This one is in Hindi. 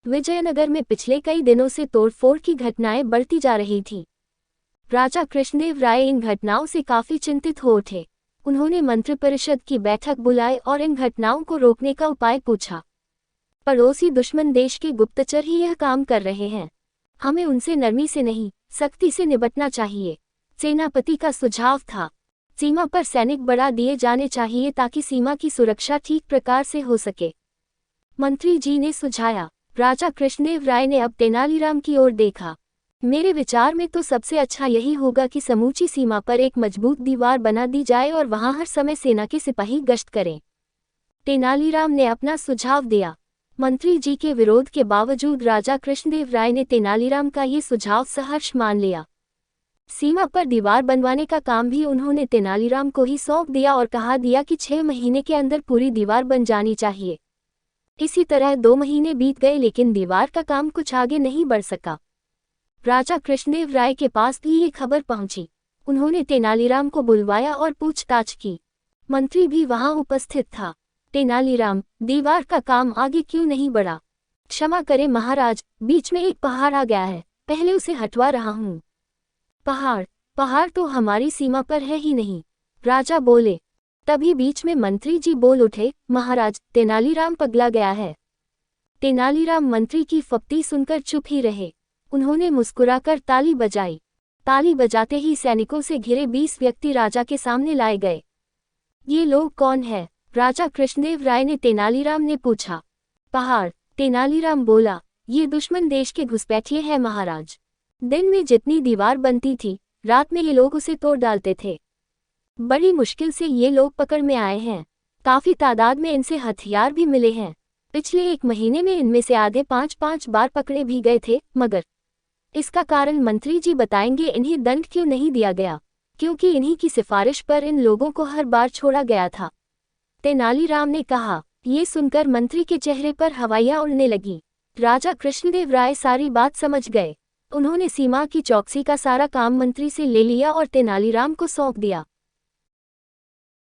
विजयनगर में पिछले कई दिनों से तोड़फोड़ की घटनाएं बढ़ती जा रही थीं। राजा कृष्णदेव राय इन घटनाओं से काफी चिंतित हो उठे। उन्होंने मंत्रिपरिषद की बैठक बुलाई और इन घटनाओं को रोकने का उपाय पूछा। पड़ोसी दुश्मन देश के गुप्तचर ही यह काम कर रहे हैं। हमें उनसे नरमी से नहीं, सख्ती से निपटना चाहिए, सेनापति का सुझाव था। सीमा पर सैनिक बढ़ा दिए जाने चाहिए ताकि सीमा की सुरक्षा ठीक प्रकार से हो सके, मंत्री जी ने सुझाया। राजा कृष्णदेव राय ने अब तेनालीराम की ओर देखा। मेरे विचार में तो सबसे अच्छा यही होगा कि समूची सीमा पर एक मजबूत दीवार बना दी जाए और वहां हर समय सेना के सिपाही गश्त करें। तेनालीराम ने अपना सुझाव दिया। मंत्री जी के विरोध के बावजूद राजा कृष्णदेव राय ने तेनालीराम का ये सुझाव सहर्ष मान लिया। सीमा पर दीवार बनवाने का काम भी उन्होंने तेनालीराम को ही सौंप दिया और कहा दिया कि 6 महीने के अंदर पूरी दीवार बन जानी चाहिए। इसी तरह 2 महीने बीत गए लेकिन दीवार का काम कुछ आगे नहीं बढ़ सका। राजा कृष्णदेव राय के पास भी ये खबर पहुंची। उन्होंने तेनालीराम को बुलवाया और पूछताछ की। मंत्री भी वहां उपस्थित था। तेनालीराम, दीवार का काम आगे क्यों नहीं बढ़ा? क्षमा करें महाराज, बीच में एक पहाड़ आ गया है, पहले उसे हटवा रहा हूँ। पहाड़ तो हमारी सीमा पर है ही नहीं, राजा बोले। तभी बीच में मंत्री जी बोल उठे, महाराज, तेनालीराम पगला गया है। तेनालीराम मंत्री की फप्ती सुनकर चुप ही रहे। उन्होंने मुस्कुराकर ताली बजाई। ताली बजाते ही सैनिकों से घिरे 20 व्यक्ति राजा के सामने लाए गए। ये लोग कौन है? राजा कृष्णदेव राय ने तेनालीराम ने पूछा। पहाड़, तेनालीराम बोला, ये दुश्मन देश के घुसपैठिए हैं महाराज। दिन में जितनी दीवार बनती थी, रात में ये लोग उसे तोड़ डालते थे। बड़ी मुश्किल से ये लोग पकड़ में आए हैं। काफी तादाद में इनसे हथियार भी मिले हैं। पिछले 1 महीने में इनमें से आधे 5-5 बार पकड़े भी गए थे, मगर इसका कारण मंत्री जी बताएंगे। इन्हें दंड क्यों नहीं दिया गया? क्योंकि इन्हीं की सिफारिश पर इन लोगों को हर बार छोड़ा गया था, तेनालीराम ने कहा। ये सुनकर मंत्री के चेहरे पर हवाइयां उड़ने लगी। राजा कृष्णदेव राय सारी बात समझ गए। उन्होंने सीमा की चौकसी का सारा काम मंत्री से ले लिया और तेनालीराम को सौंप दिया।